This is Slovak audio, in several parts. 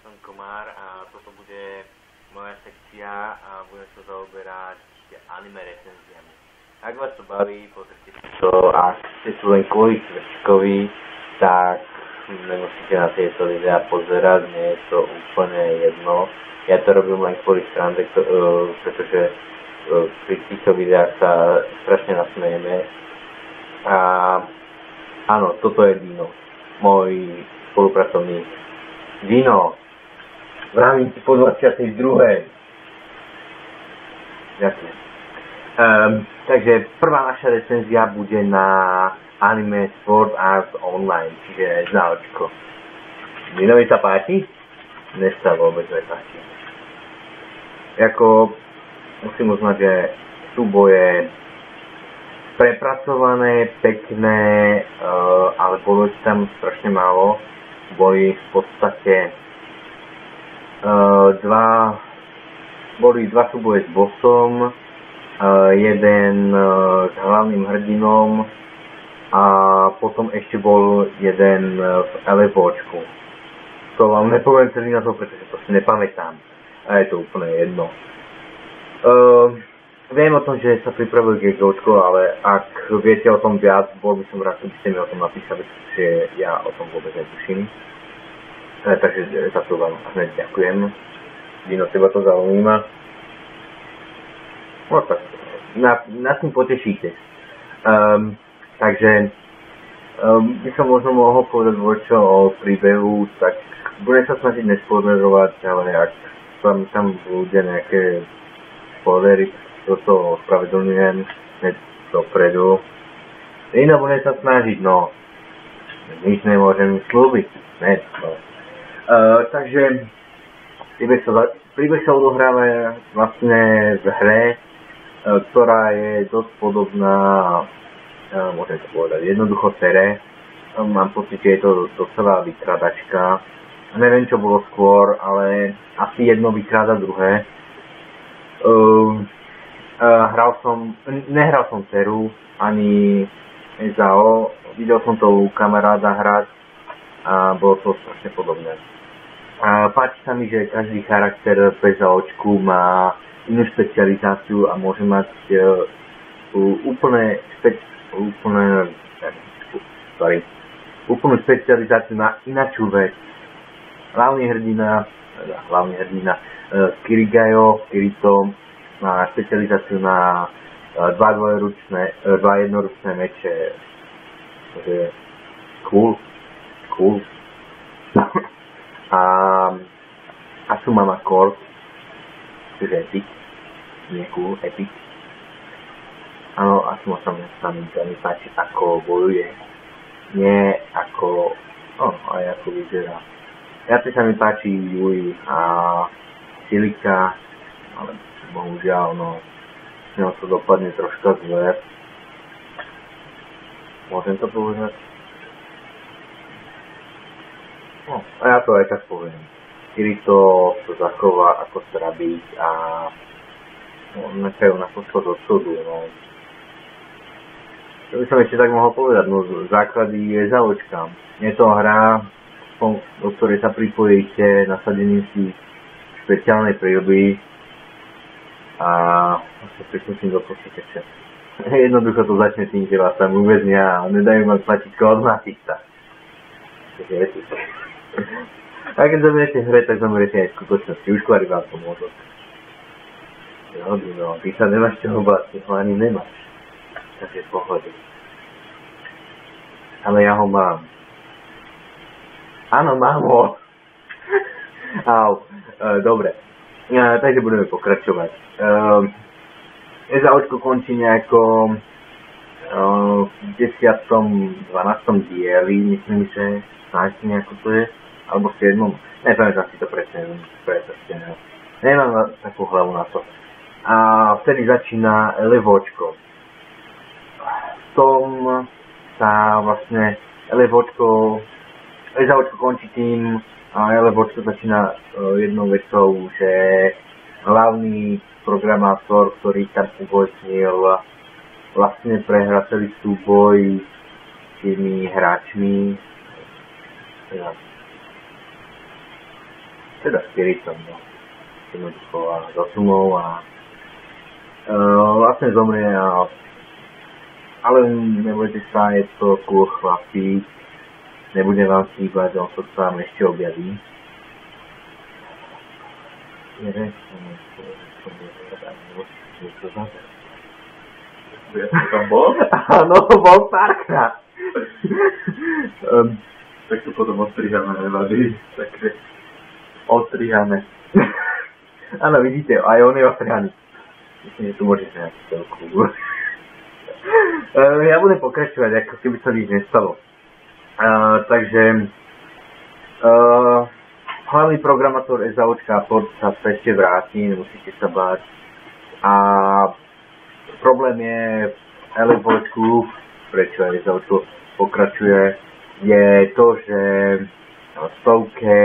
som Komár a toto bude moja sekcia a budem sa zaoberať anime recenziami. Ak vás to baví, pozrite si to, ak ste tu len kvôli Kvetčkovi, tak nemusíte na tieto videá pozerať, nie je to úplne jedno. Ja to robím len kvôli srande, pretože pri týchto videách sa strašne nasmejeme. A áno, toto je Dino, môj spolupracovník. Dino, vravím ti po 22. Ďakujem. Takže prvá naša recenzia bude na anime Sword Art Online, čiže záočko. Dinovi sa páči? Dnes sa vôbec nepáči. Jako musím uznať, že súboje prepracované, pekné, ale bolo tam strašne málo. Boli v podstate dva súboje s bossom, jeden s hlavným hrdinom a potom ešte bol jeden v LFOčku. To vám nepoviem celý na to, pretože to si nepamätám. A je to úplne jedno. Viem o tom, že sa pripravuje GGOčko, ale ak viete o tom viac, bol by som rád, keby ste mi o tom napísali, pretože ja o tom vôbec netuším. Takže za to vám hneď ďakujem. Dino, teba to zaujíma. No tak, nás tým potešíte. Takže by som možno mohol povedať voľčo o príbehu, tak budem sa snažiť nespoilerovať, ale ak tam bude nejaké spoilery, toto ospravedlňujem hneď dopredu. Ino budem sa snažiť, no. Nič nemôžem slúbiť. Ne, no. Takže príbeh sa odohráva vlastne v hre, ktorá je dosť podobná, môžem to povedať, jednoducho tere. Mám pocit, že je to docela vykradačka. Neviem, čo bolo skôr, ale asi jedno vykráda druhé. Nehral som Teru, ani SAO, videl som to u kamaráda hrať a bolo to strašne podobné. Páči sa mi, že každý charakter bez SAOčku má inú špecializáciu a môže mať úplnú špecializáciu na inačú vec. Hlavný hrdina Kirito má špecializáciu na dva jednoručné meče. Takže cool. A Asuma má Korp, čiže epic. Nie cool, epic. Áno, Asuma sa mi páči, ako bojuje. Nie ako... aj ako vyzerá. Viacej sa mi páči Yui a Silika, ale bohužiaľ, s ňou to dopadne troška zle. Môžem to povedať? A ja to aj tak poviem. Kirito to zachová, ako sa byť a nechajú na posled od súdu, Čo by som ešte tak mohol povedať, základy je záločka. Je to hra, do ktorej sa pripojíte nasadením si špeciálnej príľby a sa pripustím do počítača. Jednoducho to začne tým, že vás tam uväznia a nedajú mať platičko od Matista. Takže etik. A keď zomeriete hre, tak zomeriete aj v skutočnosti. Už kvári vám to môžu. Ty sa nemáš čoho báť, ty ho ani nemáš. Takže v pohode. Ale ja ho mám. Áno, mám ho. Dobre. Takže budeme pokračovať. SAOčko končí nejako v 10. 12. dieli, myslím, že snáď nejako to je, alebo v 7. Nepamätám si to presne, nemám takú hlavu na to. A vtedy začína LFOčko. V tom sa vlastne SAOčko končí tým a LFOčko začína jednou vecou, že hlavný programátor, ktorý tam uvoľnil, vlastne prehrá celý súboj s tými hráčmi. teda spiritom, no. Jednoducho a za sumou a vlastne zomrie ale nebojte sa, je to cool chlapík, nebude vám chýbať, on sa tam ešte objaví. Ja som tam bol? Áno, bol párkrát. Tak to potom odstriháme, nevadí. Takže odstriháme. Áno, vidíte, aj on je ostrihaný. Myslím, že tu môžeš nejaký celku. Ja budem pokračovať, ako keby sa nič nestalo. Takže hlavný programátor SAOčka Ford sa ešte vráti, nemusíte sa báť. A problém je v LFOčku, prečo SAOčko pokračuje, je to, že stovke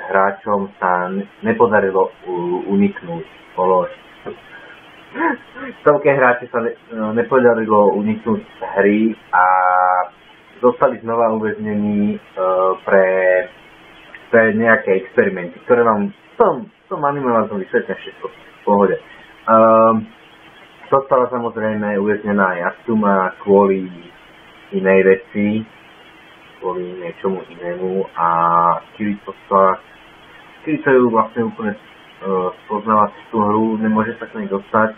hráčom sa nepodarilo uniknúť. Stovke hráči sa nepodarilo uniknúť z hry a zostali znova uväznení pre nejaké experimenty, ktoré vám v tom anime vám to vysvetľa všetko v pohode. Zostala samozrejme uväznená Yasuma kvôli inej veci, kvôli niečomu inému a Kirito ju vlastne úplne spoznala tú hru, nemôže sa k nej dostať.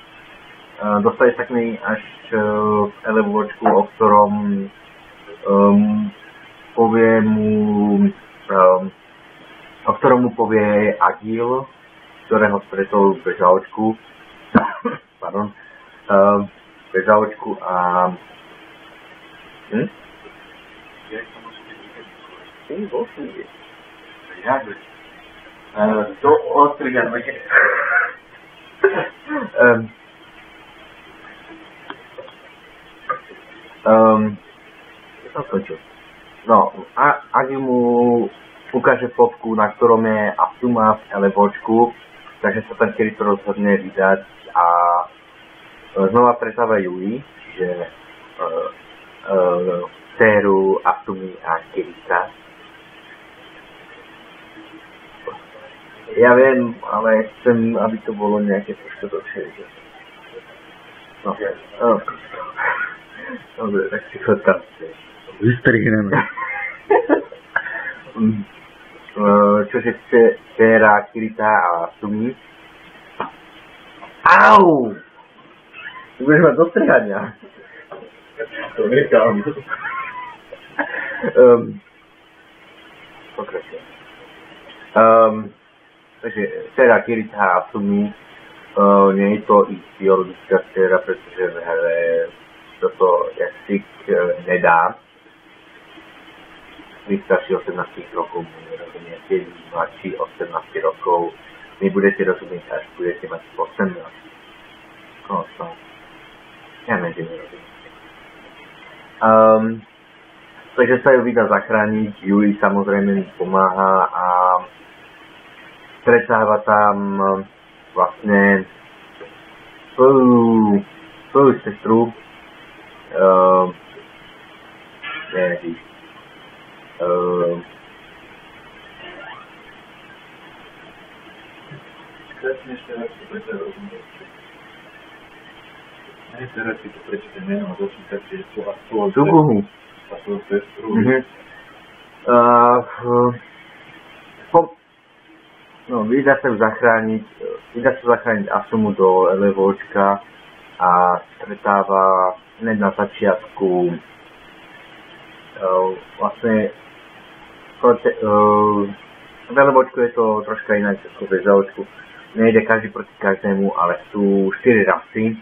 Dostane sa k nej až v LFOčku, o ktorom mu povie Agil, ktorého stretol v bežáočku. Pardon. Bežáočku a... Bol som kde? To odstriháme. Som skončil. No, Agil mu ukáže fotku, na ktorom je Asuma v LFOčku, takže sa tam Kirito rozhodne vydať a znova stretáva Yui, čiže dceru Asumi a Kirita. Ja viem, ale chcem, aby to bolo nejaké trošku dlhšie. No, dobre, tak si to tam vystrihneme. Čože dcera Kirita a Asumi. Au! Ty budeš mať dostrihania. To nechám. Pokračujem. Takže dcera Kirita a Asumi, nie je to ich biologická dcera, pretože v hre toto jazyk nedá. Vy starší 18 rokov nerozumiete, mladší 18 rokov nebudete rozumieť, až budete mať 18. No, ja neviem, že nerozumiete. Takže sa ju vydá zachrániť, Yui samozrejme pomáha a stretáva tam vlastne svoju sestru, ešte raz si prečo rozumieť. Teraz si to prečíte meno a začítate, že sú a svoju sestru. No, vydá sa zachrániť Asumu do LFOčka a stretáva hneď na začiatku vlastne v LFOčku je to troška inak ako v SAOčku. Nejde každý proti každému, ale sú 4 rasy,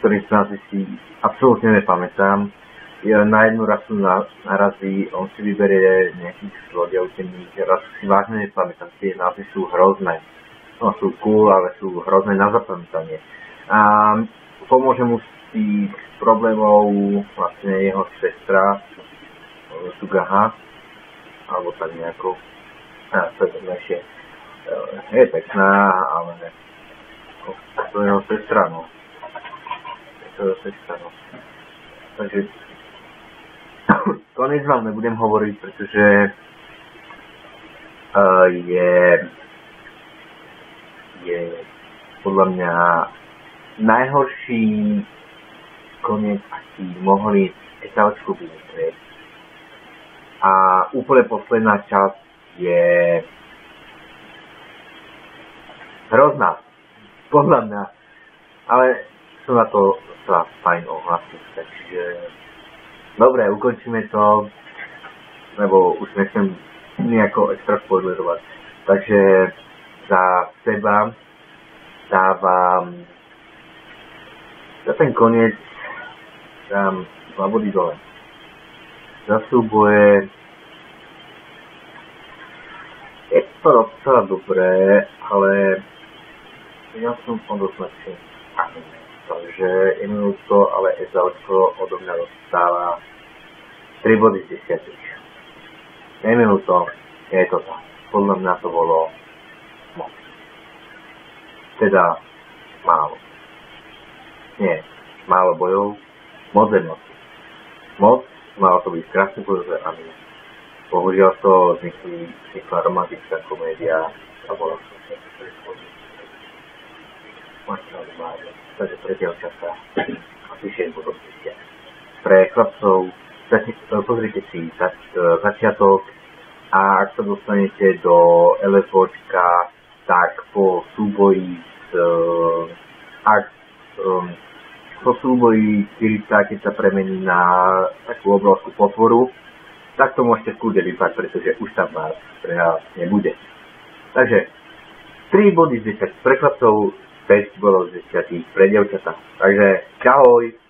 ktorých sa si absolútne nepamätám. Na jednu rasu narazí, on si vyberie nejakých zlodejov temných, rasu si vážne nepamätám, tie názvy sú hrozné. No sú cool, ale sú hrozné na zapamätanie. A pomôže mu z tých problémov vlastne jeho sestra Sugaha, alebo tak nejako. To je ešte je pekná, ale to je jeho sestra, no. Takže konec vám nebudem hovoriť, pretože je je podľa mňa najhorší koniec, aký mohli SAOčku vymyslieť. A úplne posledná časť je hrozná, podľa mňa, ale sú na to sa fajn ohlasy, takže dobre, ukončíme to, lebo už nechcem nejako extra spoilerovať. Takže za seba dávam za ten koniec dám 2 body dole. Za súboje je to docela dobré, ale ja som odoznačil anime. Takže je minúto, ale SAOčko odo mňa dostáva 3 body z 10. Je minúto, je to tak. Podľa mňa to bolo moc. Teda málo. Nie, málo bojov, moc emocí. Moc, malo to byť krásne bojové anime. Bohužiaľ to vznikla romantická komédia a bola to takže pre dievčatá asi 6 bodov. Pre chlapcov pozrite si začiatok a ak sa dostanete do LFOčka, tak po súboji po súboji Kirita, keď sa premení na takú obrovskú potvoru, tak to môžete skúde vypať, pretože už tam vás prehľad nebude. Takže 3 body z 10 pre chlapcov, 5 bodov z 10 pre dievčatá. Takže čahoj!